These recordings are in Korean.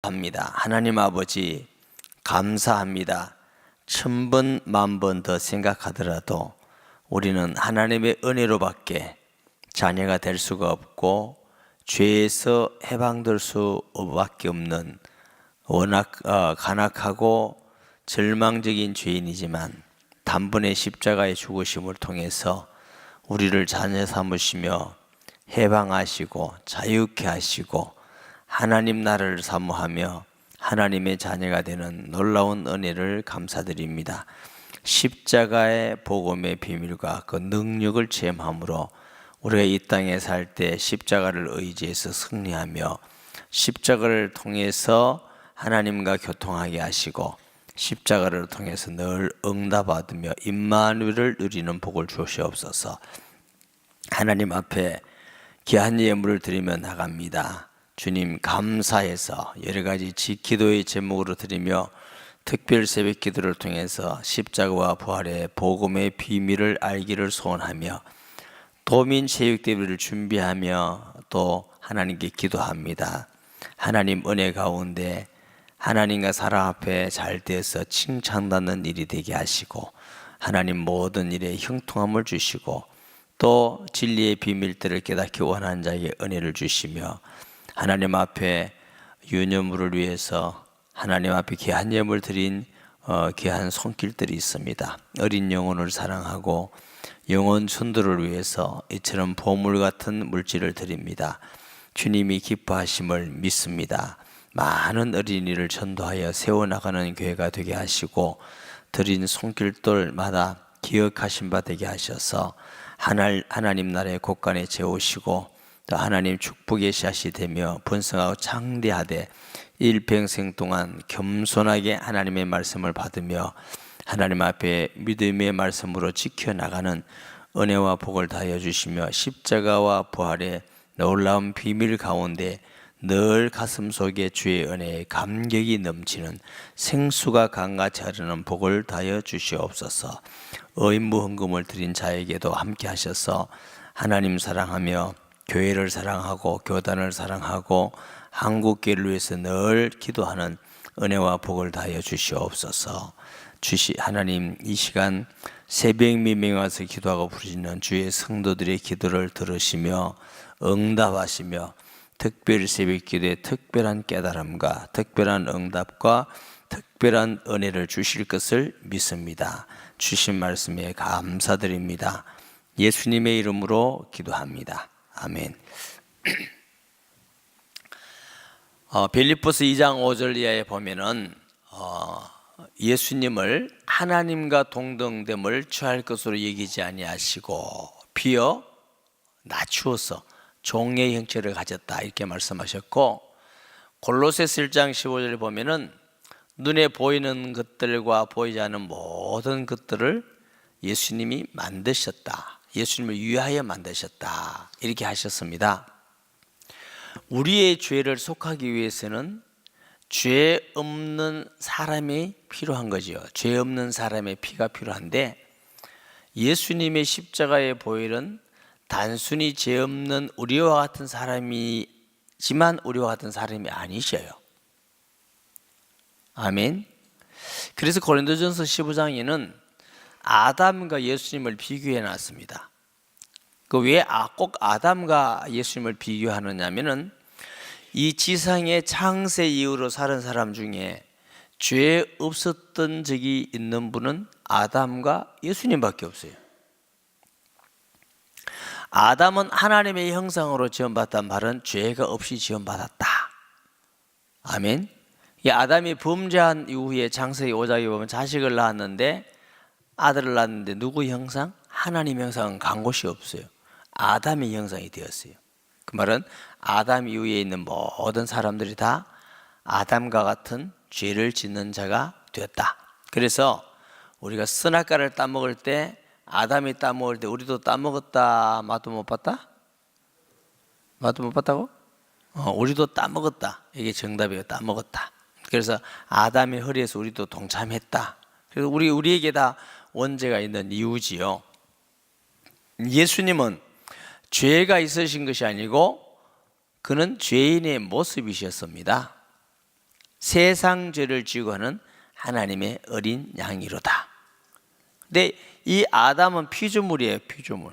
합니다. 하나님 아버지 감사합니다. 1000번, 10,000번 더 생각하더라도 우리는 하나님의 은혜로밖에 자녀가 될 수가 없고 죄에서 해방될 수밖에 없는 워낙 간악하고 절망적인 죄인이지만 단번에 십자가의 죽으심을 통해서 우리를 자녀 삼으시며 해방하시고 자유케 하시고 하나님 나라를 사모하며 하나님의 자녀가 되는 놀라운 은혜를 감사드립니다. 십자가의 복음의 비밀과 그 능력을 체험함으로 우리가 이 땅에 살 때 십자가를 의지해서 승리하며 십자가를 통해서 하나님과 교통하게 하시고 십자가를 통해서 늘 응답받으며 임마누엘을 누리는 복을 주시옵소서. 하나님 앞에 귀한 예물을 드리며 나갑니다. 주님 감사해서 여러 가지 기도의 제목으로 드리며 특별 새벽 기도를 통해서 십자가와 부활의 복음의 비밀을 알기를 소원하며 도민 체육 대회를 준비하며 또 하나님께 기도합니다. 하나님 은혜 가운데 하나님과 사람 앞에 잘 되어서 칭찬받는 일이 되게 하시고 하나님 모든 일에 형통함을 주시고 또 진리의 비밀들을 깨닫기 원하는 자에게 은혜를 주시며 하나님 앞에 유념물을 위해서 하나님 앞에 귀한 예물 드린 귀한 손길들이 있습니다. 어린 영혼을 사랑하고 영혼 천도를 위해서 이처럼 보물 같은 물질을 드립니다. 주님이 기뻐하심을 믿습니다. 많은 어린이를 전도하여 세워나가는 교회가 되게 하시고 드린 손길들마다 기억하신 바 되게 하셔서 하나님 나라의 곳간에 재우시고 또 하나님 축복의 씨앗이 되며 번성하고 창대하되 일평생 동안 겸손하게 하나님의 말씀을 받으며 하나님 앞에 믿음의 말씀으로 지켜나가는 은혜와 복을 다하여 주시며 십자가와 부활의 놀라운 비밀 가운데 늘 가슴 속에 주의 은혜에 감격이 넘치는 생수가 강같이 흐르는 복을 다하여 주시옵소서. 의무헌금을 드린 자에게도 함께 하셔서 하나님 사랑하며 교회를 사랑하고 교단을 사랑하고 한국교회를 위해서 늘 기도하는 은혜와 복을 다하여 주시옵소서. 하나님 이 시간 새벽 미명에 와서 기도하고 부르시는 주의 성도들의 기도를 들으시며 응답하시며 특별 새벽 기도에 특별한 깨달음과 특별한 응답과 특별한 은혜를 주실 것을 믿습니다. 주신 말씀에 감사드립니다. 예수님의 이름으로 기도합니다. 아멘. 빌립보서 2장 5절 이하에 보면은 예수님을 하나님과 동등됨을 취할 것으로 여기지 아니하시고 비어 낮추어서 종의 형체를 가졌다 이렇게 말씀하셨고, 골로새서 1장 15절에 보면은 눈에 보이는 것들과 보이지 않는 모든 것들을 예수님이 만드셨다, 예수님을 위하여 만드셨다 이렇게 하셨습니다. 우리의 죄를 속하기 위해서는 죄 없는 사람이 필요한 거지요. 죄 없는 사람의 피가 필요한데 예수님의 십자가의 보혈은 단순히 죄 없는 우리와 같은 사람이지만 우리와 같은 사람이 아니셔요. 아멘. 그래서 고린도전서 15장에는 아담과 예수님을 비교해 놨습니다. 그 왜 꼭 아담과 예수님을 비교하느냐면은 이 지상의 창세 이후로 사는 사람 중에 죄 없었던 적이 있는 분은 아담과 예수님밖에 없어요. 아담은 하나님의 형상으로 지음받았단 말은 죄가 없이 지음받았다. 아멘. 이 아담이 범죄한 이후에 창세기 5장에 보면 자식을 낳았는데 아들을 낳았는데 누구 형상? 하나님 형상은 간 곳이 없어요. 아담의 형상이 되었어요. 그 말은 아담 이후에 있는 모든 사람들이 다 아담과 같은 죄를 짓는 자가 되었다. 그래서 우리가 선악과를 따먹을 때 아담이 따먹을 때 우리도 따먹었다 맛도 못 봤다? 맛도 못 봤다고? 우리도 따먹었다. 이게 정답이에요. 따먹었다. 그래서 아담의 허리에서 우리도 동참했다. 그래서 우리에게 다 원죄가 있는 이유지요. 예수님은 죄가 있으신 것이 아니고 그는 죄인의 모습이셨습니다. 세상 죄를 지고 하는 하나님의 어린 양이로다. 근데 이 아담은 피조물이에요, 피조물.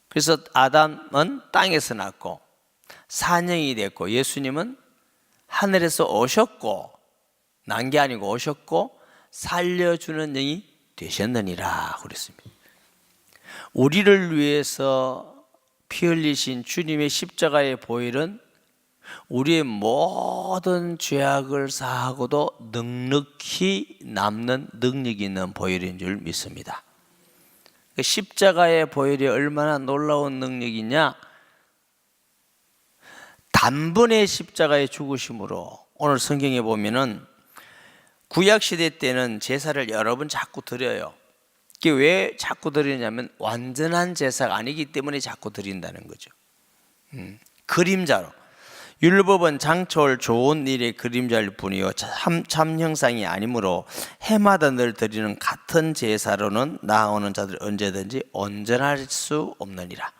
그래서 아담은 땅에서 났고 산영이 됐고, 예수님은 하늘에서 오셨고, 난 게 아니고 오셨고 살려주는 영이 되셨느니라 그랬습니다. 우리를 위해서 피 흘리신 주님의 십자가의 보혈은 우리의 모든 죄악을 사하고도 넉넉히 남는 능력이 있는 보혈인 줄 믿습니다. 십자가의 보혈이 얼마나 놀라운 능력이냐? 단번에 십자가의 죽으심으로, 오늘 성경에 보면은 구약시대 때는 제사를 여러 번 자꾸 드려요. 그게 왜 자꾸 드리냐면 완전한 제사가 아니기 때문에 자꾸 드린다는 거죠. 그림자로. 율법은 장초월 좋은 일의 그림자일 뿐이요 참 형상이 아니므로 해마다 늘 드리는 같은 제사로는 나아오는 자들 언제든지 온전할 수 없느니라.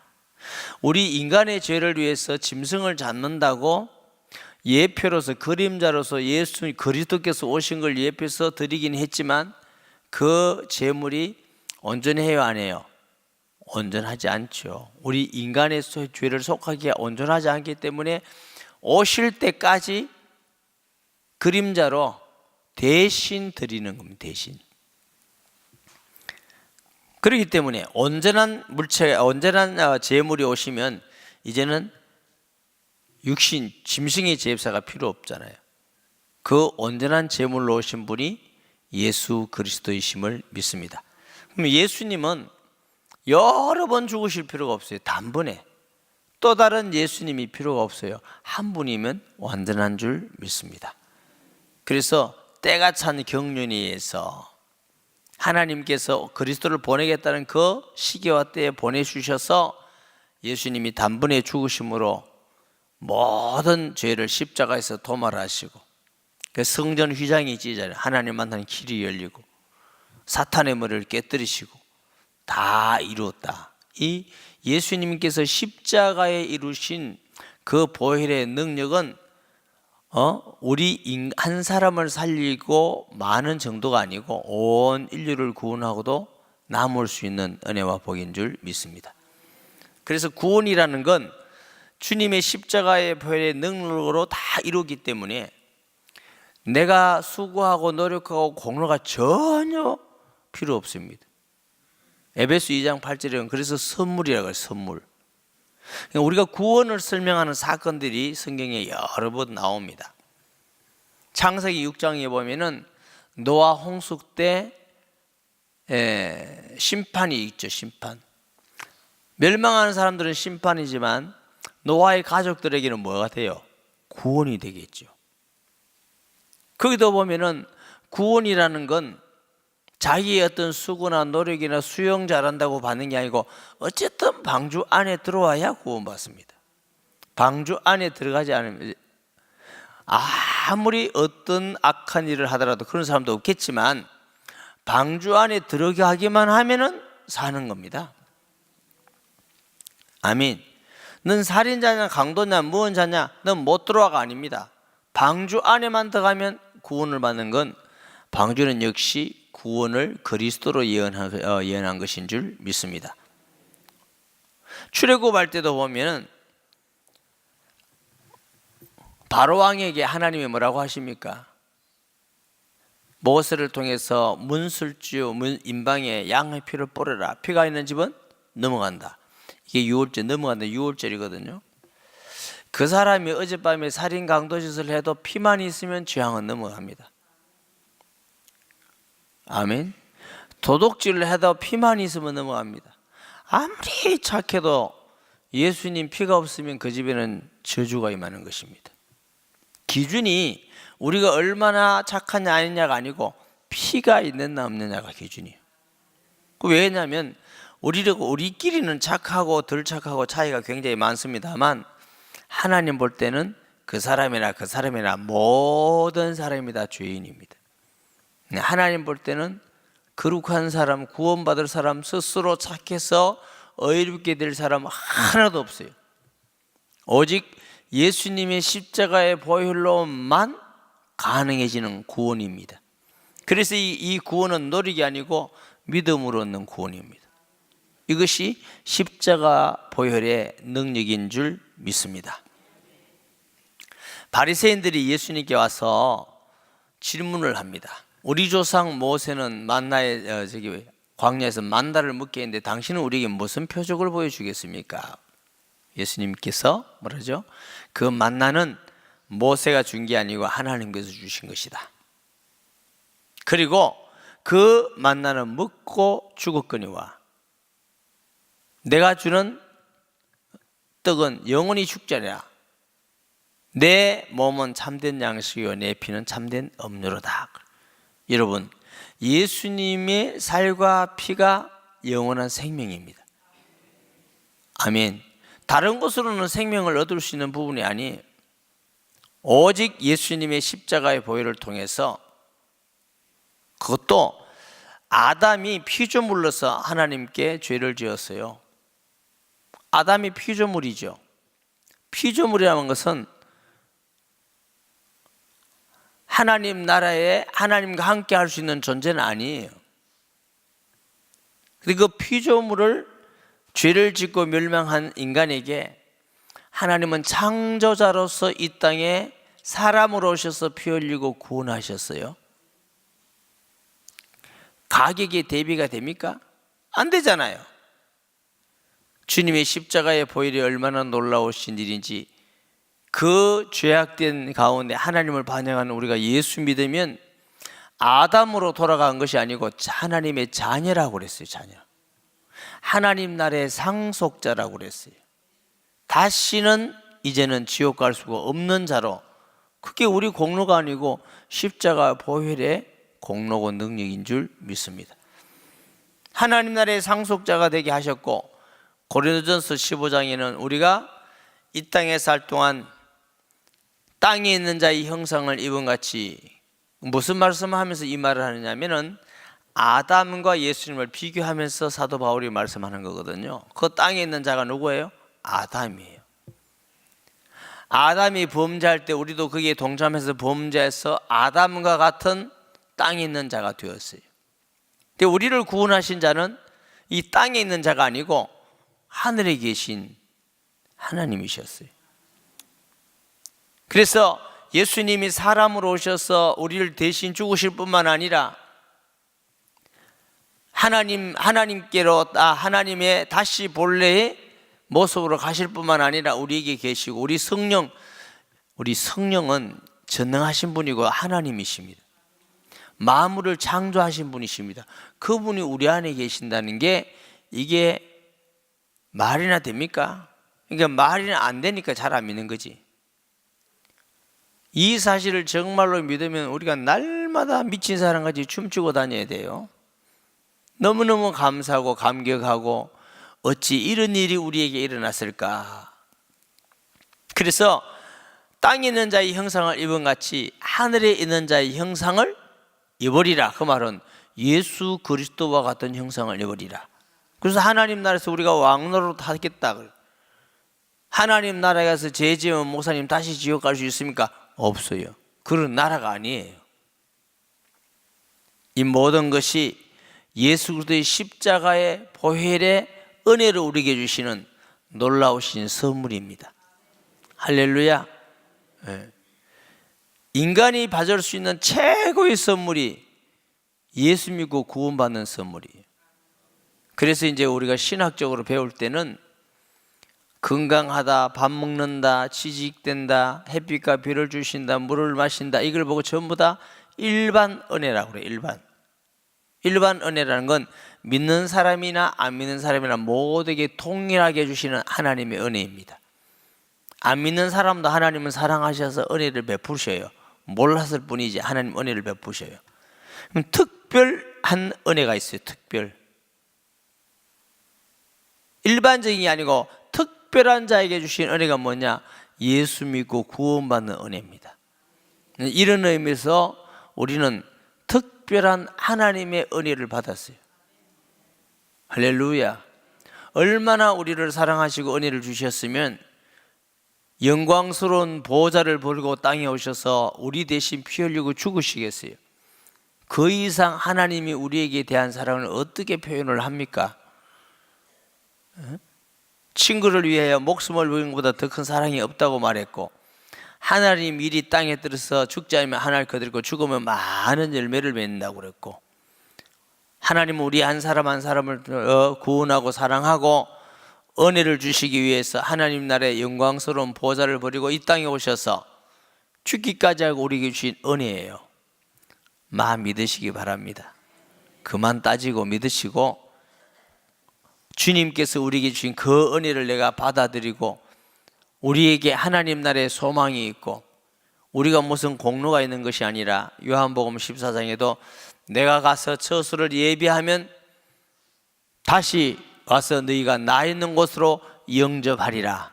우리 인간의 죄를 위해서 짐승을 잡는다고 예표로서, 그림자로서 예수 그리스도께서 오신 걸 예표해서 드리긴 했지만 그 제물이 온전해요, 안 해요? 온전하지 않죠. 우리 인간의 죄를 속하기에 온전하지 않기 때문에 오실 때까지 그림자로 대신 드리는 겁니다. 대신. 그렇기 때문에 온전한 제물이 오시면 이제는 육신, 짐승의 제사가 필요 없잖아요. 그 온전한 제물로 오신 분이 예수 그리스도이심을 믿습니다. 그럼 예수님은 여러 번 죽으실 필요가 없어요. 단번에. 또 다른 예수님이 필요가 없어요. 한 분이면 완전한 줄 믿습니다. 그래서 때가 찬 경륜에서 하나님께서 그리스도를 보내겠다는 그 시기와 때에 보내주셔서 예수님이 단번에 죽으심으로 모든 죄를 십자가에서 도말하시고, 성전 휘장이 찢어져요. 하나님 만나는 길이 열리고 사탄의 머리를 깨뜨리시고 다 이루었다. 이 예수님께서 십자가에 이루신 그 보혈의 능력은 우리 한 사람을 살리고 많은 정도가 아니고 온 인류를 구원하고도 남을 수 있는 은혜와 복인 줄 믿습니다. 그래서 구원이라는 건 주님의 십자가의 보혈의 능력으로 다 이루기 때문에 내가 수고하고 노력하고 공로가 전혀 필요 없습니다. 에베소 2장 8절에는 그래서 선물이라고 해요. 선물. 우리가 구원을 설명하는 사건들이 성경에 여러 번 나옵니다. 창세기 6장에 보면은 노아 홍수 때 심판이 있죠. 심판. 멸망하는 사람들은 심판이지만 노아의 가족들에게는 뭐가 돼요? 구원이 되겠죠. 거기도 보면은 구원이라는 건 자기의 어떤 수고나 노력이나 수영 잘한다고 받는 게 아니고 어쨌든 방주 안에 들어와야 구원받습니다. 방주 안에 들어가지 않으면 아무리 어떤 악한 일을 하더라도 그런 사람도 없겠지만 방주 안에 들어가기만 하면은 사는 겁니다. 아멘. 넌 살인자냐 강도냐 무언자냐 넌 못 들어와가 아닙니다. 방주 안에만 들어가면 구원을 받는 건, 방주는 역시 구원을 그리스도로 예언한 것인 줄 믿습니다. 출애굽할 때도 보면 바로왕에게 하나님이 뭐라고 하십니까? 모세를 통해서 문술주 인방에 양의 피를 뿌려라. 피가 있는 집은 넘어간다. 이게 유월절, 넘어간다. 유월절이거든요. 그 사람이 어젯밤에 살인 강도짓을 해도 피만 있으면 죄악은 넘어갑니다. 아멘. 도둑질을 해도 피만 있으면 넘어갑니다. 아무리 착해도 예수님 피가 없으면 그 집에는 저주가 임하는 것입니다. 기준이 우리가 얼마나 착하냐 아니냐가 아니고 피가 있느냐 없느냐가 기준이에요. 왜냐하면 우리끼리는 착하고 덜 착하고 차이가 굉장히 많습니다만 하나님 볼 때는 그 사람이나 모든 사람이 다 죄인입니다. 하나님 볼 때는 거룩한 사람, 구원받을 사람, 스스로 착해서 의롭게 될 사람 하나도 없어요. 오직 예수님의 십자가의 보혈로만 가능해지는 구원입니다. 그래서 이 구원은 노력이 아니고 믿음으로 얻는 구원입니다. 이것이 십자가 보혈의 능력인 줄 믿습니다. 바리새인들이 예수님께 와서 질문을 합니다. 우리 조상 모세는 광야에서 만나를 먹게 했는데 당신은 우리에게 무슨 표적을 보여주겠습니까? 예수님께서 뭐라죠? 그 만나는 모세가 준 게 아니고 하나님께서 주신 것이다. 그리고 그 만나는 먹고 죽었거니와 내가 주는 떡은 영원히 죽지 않으라. 내 몸은 참된 양식이요 내 피는 참된 음료로다. 여러분, 예수님의 살과 피가 영원한 생명입니다. 아멘. 다른 것으로는 생명을 얻을 수 있는 부분이 아니에요. 오직 예수님의 십자가의 보혈을 통해서, 그것도 아담이 피조물로서 하나님께 죄를 지었어요. 아담이 피조물이죠. 피조물이라는 것은 하나님 나라에 하나님과 함께 할 수 있는 존재는 아니에요. 그리고 그 피조물을 죄를 짓고 멸망한 인간에게 하나님은 창조자로서 이 땅에 사람으로 오셔서 피 흘리고 구원하셨어요. 가격이 대비가 됩니까? 안 되잖아요. 주님의 십자가의 보혈이 얼마나 놀라우신 일인지, 그 죄악된 가운데 하나님을 반영하는 우리가 예수 믿으면 아담으로 돌아간 것이 아니고 하나님의 자녀라고 그랬어요. 자녀. 하나님 나라의 상속자라고 그랬어요. 다시는 이제는 지옥 갈 수가 없는 자로, 그게 우리 공로가 아니고 십자가 보혈의 공로고 능력인 줄 믿습니다. 하나님 나라의 상속자가 되게 하셨고, 고린도전서 15장에는 우리가 이 땅에 살 동안 땅에 있는 자의 형상을 입은 같이, 무슨 말씀을 하면서 이 말을 하느냐면은 아담과 예수님을 비교하면서 사도 바울이 말씀하는 거거든요. 그 땅에 있는 자가 누구예요? 아담이에요. 아담이 범죄할 때 우리도 거기에 동참해서 범죄해서 아담과 같은 땅에 있는 자가 되었어요. 근데 우리를 구원하신 자는 이 땅에 있는 자가 아니고 하늘에 계신 하나님이셨어요. 그래서 예수님이 사람으로 오셔서 우리를 대신 죽으실 뿐만 아니라 하나님께로 하나님의 다시 본래의 모습으로 가실 뿐만 아니라 우리에게 계시고, 우리 성령은 전능하신 분이고 하나님이십니다. 만물을 창조하신 분이십니다. 그분이 우리 안에 계신다는 게 이게 말이나 됩니까? 그러니까 말이 안 되니까 잘 안 믿는 거지. 이 사실을 정말로 믿으면 우리가 날마다 미친 사람같이 춤추고 다녀야 돼요. 너무너무 감사하고 감격하고, 어찌 이런 일이 우리에게 일어났을까. 그래서 땅에 있는 자의 형상을 입은 같이 하늘에 있는 자의 형상을 입으리라. 그 말은 예수 그리스도와 같은 형상을 입으리라. 그래서 하나님 나라에서 우리가 왕노릇 하겠다. 하나님 나라에 가서 죄 지으면 목사님 다시 지옥 갈 수 있습니까? 없어요. 그런 나라가 아니에요. 이 모든 것이 예수 그리스도의 십자가의 보혈의 은혜를 우리에게 주시는 놀라우신 선물입니다. 할렐루야. 네. 인간이 받을 수 있는 최고의 선물이 예수 믿고 구원받는 선물이에요. 그래서 이제 우리가 신학적으로 배울 때는 건강하다, 밥 먹는다, 취직된다, 햇빛과 비를 주신다, 물을 마신다, 이걸 보고 전부 다 일반 은혜라고 그래요. 일반 은혜라는 건 믿는 사람이나 안 믿는 사람이나 모두에게 동일하게 해주시는 하나님의 은혜입니다. 안 믿는 사람도 하나님은 사랑하셔서 은혜를 베푸셔요. 몰랐을 뿐이지 하나님 은혜를 베푸셔요. 그럼 특별한 은혜가 있어요. 일반적인 게 아니고 특별한 자에게 주신 은혜가 뭐냐? 예수 믿고 구원받는 은혜입니다. 이런 의미에서 우리는 특별한 하나님의 은혜를 받았어요. 할렐루야. 얼마나 우리를 사랑하시고 은혜를 주셨으면 영광스러운 보호자를 버리고 땅에 오셔서 우리 대신 피 흘리고 죽으시겠어요? 그 이상 하나님이 우리에게 대한 사랑을 어떻게 표현을 합니까? 친구를 위하여 목숨을 버린 것보다 더 큰 사랑이 없다고 말했고, 하나님 일이 땅에 들어서 죽지 않으면 하나를 거들고 죽으면 많은 열매를 맺는다고 그랬고, 하나님은 우리 한 사람 한 사람을 구원하고 사랑하고 은혜를 주시기 위해서 하나님 나라의 영광스러운 보호자를 버리고 이 땅에 오셔서 죽기까지 하고 우리에게 주신 은혜예요. 마음 믿으시기 바랍니다. 그만 따지고 믿으시고, 주님께서 우리에게 주신 그 은혜를 내가 받아들이고, 우리에게 하나님 나라의 소망이 있고, 우리가 무슨 공로가 있는 것이 아니라 요한복음 14장에도 내가 가서 처소를 예비하면 다시 와서 너희가 나 있는 곳으로 영접하리라.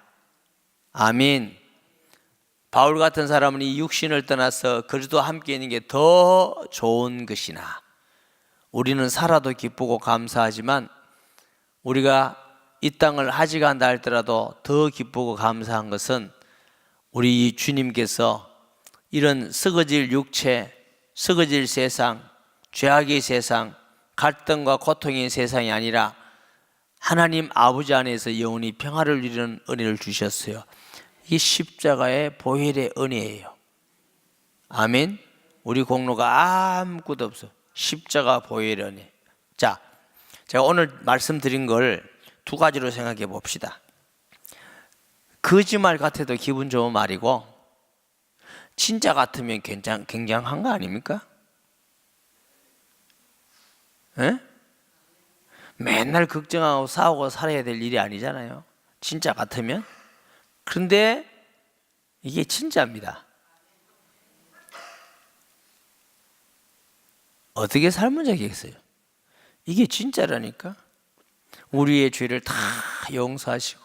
아멘. 바울 같은 사람은 이 육신을 떠나서 그리스도와 함께 있는 게 더 좋은 것이나, 우리는 살아도 기쁘고 감사하지만 우리가 이 땅을 하지간다 할지라도 더 기쁘고 감사한 것은 우리 주님께서 이런 썩어질 육체, 썩어질 세상, 죄악의 세상, 갈등과 고통의 세상이 아니라 하나님 아버지 안에서 영원히 평화를 누리는 은혜를 주셨어요. 이게 십자가의 보혈의 은혜예요. 아멘. 우리 공로가 아무것도 없어. 십자가 보혈의 은혜. 자, 제가 오늘 말씀드린 걸 두 가지로 생각해 봅시다. 거짓말 같아도 기분 좋은 말이고, 진짜 같으면 굉장한 거 아닙니까? 에? 맨날 걱정하고 싸우고 살아야 될 일이 아니잖아요. 진짜 같으면. 그런데 이게 진짜입니다. 어떻게 살면 되겠어요? 이게 진짜라니까. 우리의 죄를 다 용서하시고,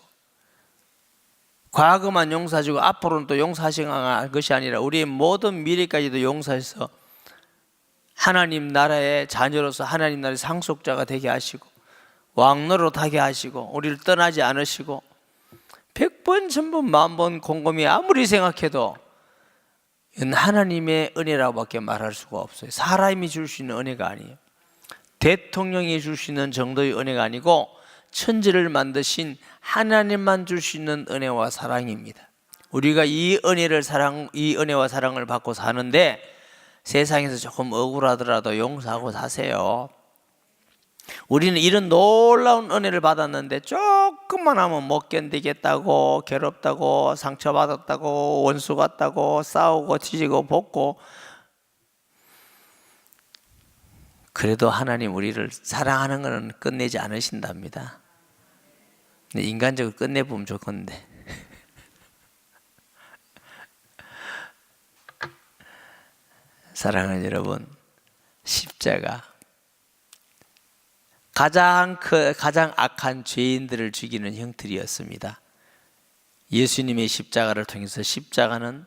과거만 용서하시고 앞으로는 또 용서하시는 것이 아니라 우리의 모든 미래까지도 용서해서 하나님 나라의 자녀로서 하나님 나라의 상속자가 되게 하시고, 왕노릇하게 하시고, 우리를 떠나지 않으시고, 100번, 1000번, 10,000번 곰곰이 아무리 생각해도 이건 하나님의 은혜라고밖에 말할 수가 없어요. 사람이 줄 수 있는 은혜가 아니에요. 대통령이 줄 수 있는 정도의 은혜가 아니고 천지를 만드신 하나님만 줄 수 있는 은혜와 사랑입니다. 우리가 이 은혜와 사랑을 받고 사는데 세상에서 조금 억울하더라도 용서하고 사세요. 우리는 이런 놀라운 은혜를 받았는데 조금만 하면 못 견디겠다고, 괴롭다고, 상처받았다고, 원수 같다고, 싸우고 뒤지고 볶고. 그래도 하나님 우리를 사랑하는 것은 끝내지 않으신답니다. 인간적으로 끝내보면 좋겠는데. 사랑하는 여러분, 십자가 가장 악한 죄인들을 죽이는 형틀이었습니다. 예수님의 십자가를 통해서 십자가는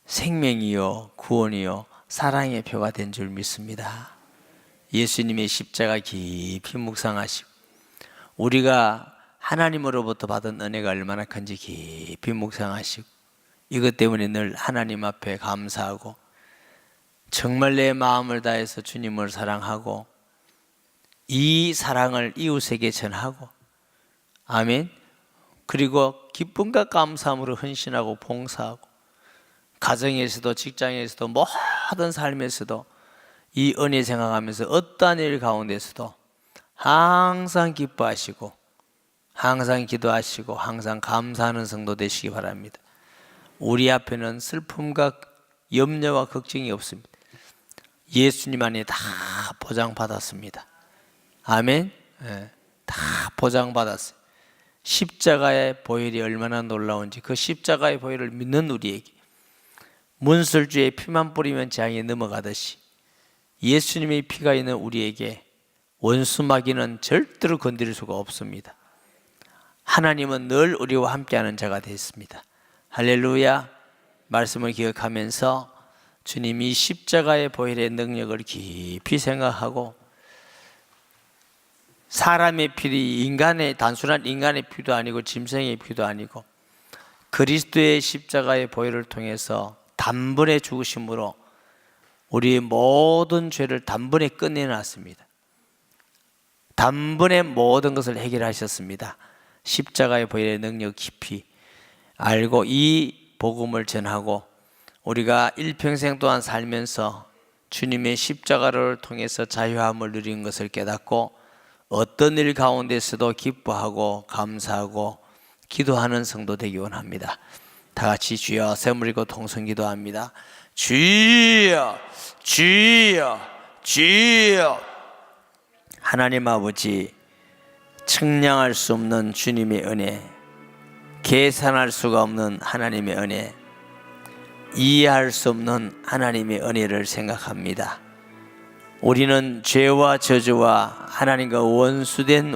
생명이요 구원이요 사랑의 표가 된 줄 믿습니다. 예수님의 십자가 깊이 묵상하시고, 우리가 하나님으로부터 받은 은혜가 얼마나 큰지 깊이 묵상하시고, 이것 때문에 늘 하나님 앞에 감사하고, 정말 내 마음을 다해서 주님을 사랑하고 이 사랑을 이웃에게 전하고, 아멘. 그리고 기쁨과 감사함으로 헌신하고 봉사하고, 가정에서도 직장에서도 모든 삶에서도 이 은혜 생각하면서 어떠한 일 가운데서도 항상 기뻐하시고 항상 기도하시고 항상 감사하는 성도 되시기 바랍니다. 우리 앞에는 슬픔과 염려와 걱정이 없습니다. 예수님 안에 다 보장받았습니다. 아멘. 네, 다 보장받았어요. 십자가의 보혈이 얼마나 놀라운지, 그 십자가의 보혈을 믿는 우리에게 문설주의 피만 뿌리면 재앙에 넘어가듯이 예수님의 피가 있는 우리에게 원수 마귀는 절대로 건드릴 수가 없습니다. 하나님은 늘 우리와 함께하는 자가 됐습니다. 할렐루야. 말씀을 기억하면서 주님이 십자가의 보혈의 능력을 깊이 생각하고, 사람의 피, 단순한 인간의 피도 아니고 짐승의 피도 아니고 그리스도의 십자가의 보혈을 통해서 단번에 죽으심으로 우리의 모든 죄를 단번에 끝내놨습니다. 단번에 모든 것을 해결하셨습니다. 십자가의 보혈의 능력 깊이 알고 이 복음을 전하고 우리가 일평생 동안 살면서 주님의 십자가를 통해서 자유함을 누린 것을 깨닫고 어떤 일 가운데서도 기뻐하고 감사하고 기도하는 성도 되기 원합니다. 다 같이 주여 세물이고 통성 기도합니다. 주여 주여 주여. 하나님 아버지, 측량할 수 없는 주님의 은혜, 계산할 수가 없는 하나님의 은혜, 이해할 수 없는 하나님의 은혜를 생각합니다. 우리는 죄와 저주와 하나님과 원수된